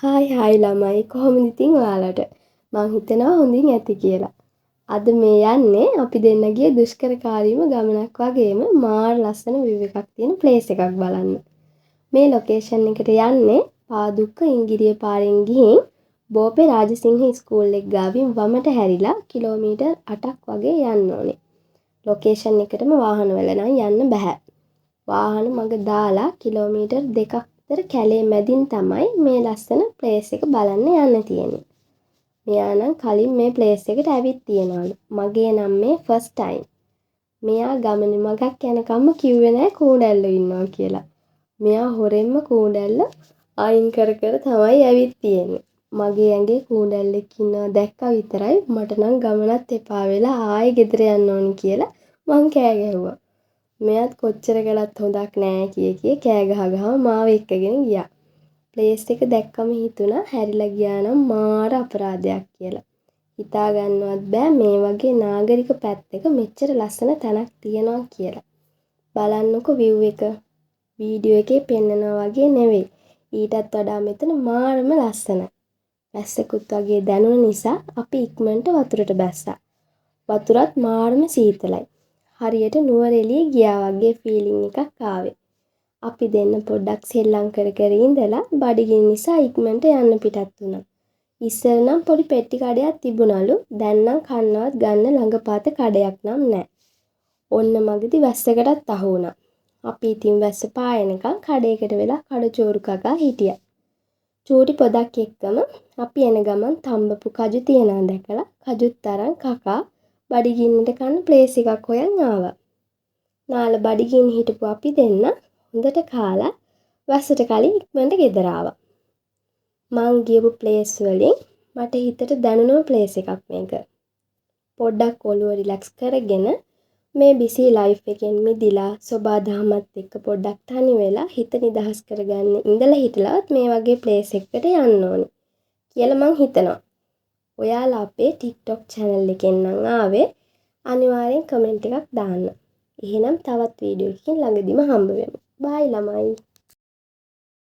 Hi ළමයි කොහොමද ඉතින් ඔයාලට? මං හිතනවා හොඳින් ඇති කියලා. අද මේ යන්නේ අපි දෙන්නගේ දුෂ්කරකාරීම ගමනක් වගේම මාර ලස්සන view එකක් තියෙන place එකක් බලන්න. මේ location එකට යන්නේ පාදුක්ක ඉංගිරිය පාරෙන් ගිහින් බෝපේ රාජසිංහ ස්කූල් එක ගාවින් වමට හැරිලා කිලෝමීටර් 8ක් වගේ යන්න ඕනේ. location එකටම වාහන වල නම් යන්න බෑ. වාහන මග දාලා කිලෝමීටර් 2ක් විතර කැලේ මැදින් තමයි මේ ලස්සන ප්ලේස් එක බලන්න යන්න තියෙන්නේ. මෙයා නම් කලින් මේ ප්ලේස් එකට ඇවිත් තියෙනවලු. මගේ නම් මේ ෆස්ට් ටයිම්. මෙයා ගමනේ මගක් යනකම්ම කිව්වේ නෑ කූඩැල්ලෝ ඉන්නවා කියලා. මෙයා හොරෙන්ම කූඩැල්ල අයින් කර කර තමයි ඇවිත් තියෙන්නේ. මගේ ඇඟේ කූඩැල්ලෙක් ඉන්නවා දැක්කා විතරයි මට නම් ගමනත් එපා වෙලා ආයෙ ගෙදර යන්න ඕනි කියලා මං කෑ ගැහුවා. මෙයාත් කොච්චර කළත් හොඳක් නෑ කිය කෑ ගහ මාව එක්කගෙන ගියා. ප්ලේස් එක දැක්කම හිතුණා හැරිලා ගියා නම් මාර අපරාධයක් කියලා. හිතා ගන්නවත් බෑ මේ වගේ නාගරික පැත්තක මෙච්චර ලස්සන තැනක් තියෙනවා කියලා. බලන්නකො view එක. වීඩියෝ එකේ පෙන්නනවා වගේ නෙවෙයි. ඊටත් වඩා මෙතන මාරම ලස්සනයි. වැස්සකුත් වගේ දැනුන නිසා අපි ඉක්මනට වතුරට බැස්සා. වතුරත් මාරම සීතලයි. හරියට නුවරඑළිය ගියා වගේ ෆීලිං එකක් ආවේ. අපි දෙන්න පොඩ්ඩක් සෙල්ලම් කර කර ඉඳලා බඩගිනි නිසා ඉක්මනට යන්න පිටත් වුණා. ඉස්සර නම් පොඩි පෙට්ටි කඩයක් තිබුණලු. දැන් නම් කන්නවත් ගන්න ළඟපාත කඩයක් නම් නැහැ. ඔන්න මගදී වැස්සකටත් අහු වුණා. අපි ඉතින් වැස්ස පායනකම් කඩේකට වෙලා කඩචෝරු කකා හිටියා. චූටි පොදක් එක්කම අපි එන ගමන් තම්බපු කජු තියනවා දැකලා කජුත් අරන් කකා බඩගින්නට කන්න ප්ලේස් එකක් හොයන් ආවා. නාල බඩගින්න හිටපු අපි දෙන්න හොඳට කාලා වැස්සට කලින් ඉක්මනට ගෙදර ආවා. මං ගියපු ප්ලේස් වලින් මට හිතට දැනුණම ප්ලේස් එකක් මේක. පොඩ්ඩක් ඔළුව රිලැක්ස් කරගෙන මේ බිසි ලයිෆ් එකෙන් මිදිලා සබා දහමත් එක්ක පොඩ්ඩක් තනි වෙලා හිත නිදහස් කරගන්න ඉඳලා හිටලවත් මේ වගේ ප්ලේස් එකකට යන්න ඕනේ කියලා මං හිතනවා. ඔයාලා අපේ TikTok channel එකෙන් නම් ආවේ අනිවාර්යෙන් කමෙන්ට් එකක් දාන්න. එහෙනම් තවත් වීඩියෝ එකකින් ළඟදිම හම්බ වෙමු. බයි ළමයි.